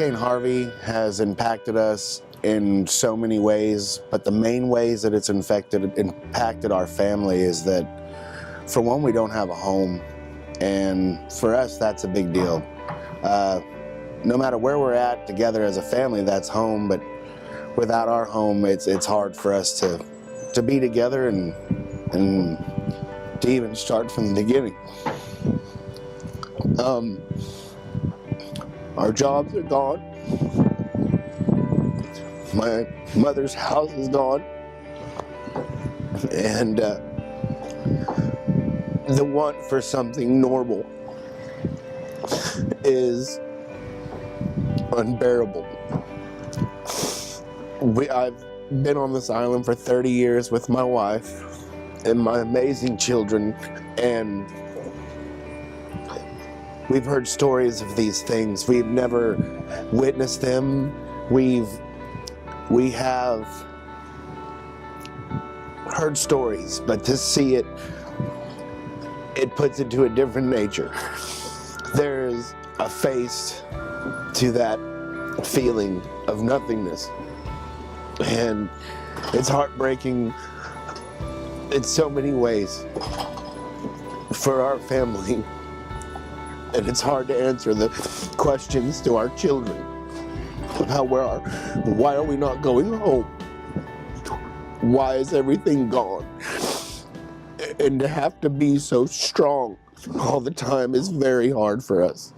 Hurricane Harvey has impacted us in so many ways, but the main ways that it's impacted our family is that, for one, we don't have a home, and for us that's a big deal. No matter where we're at together as a family, that's home, but without our home, it's hard for us to be together and to even start from the beginning. Our jobs are gone. My mother's house is gone. And the want for something normal is unbearable. I've been on this island for 30 years with my wife and my amazing children, and we've heard stories of these things. We've never witnessed them. We have heard stories, but to see it puts it to a different nature. There's a face to that feeling of nothingness, and it's heartbreaking in so many ways for our family. And it's hard to answer the questions to our children about why are we not going home? Why is everything gone? And to have to be so strong all the time is very hard for us.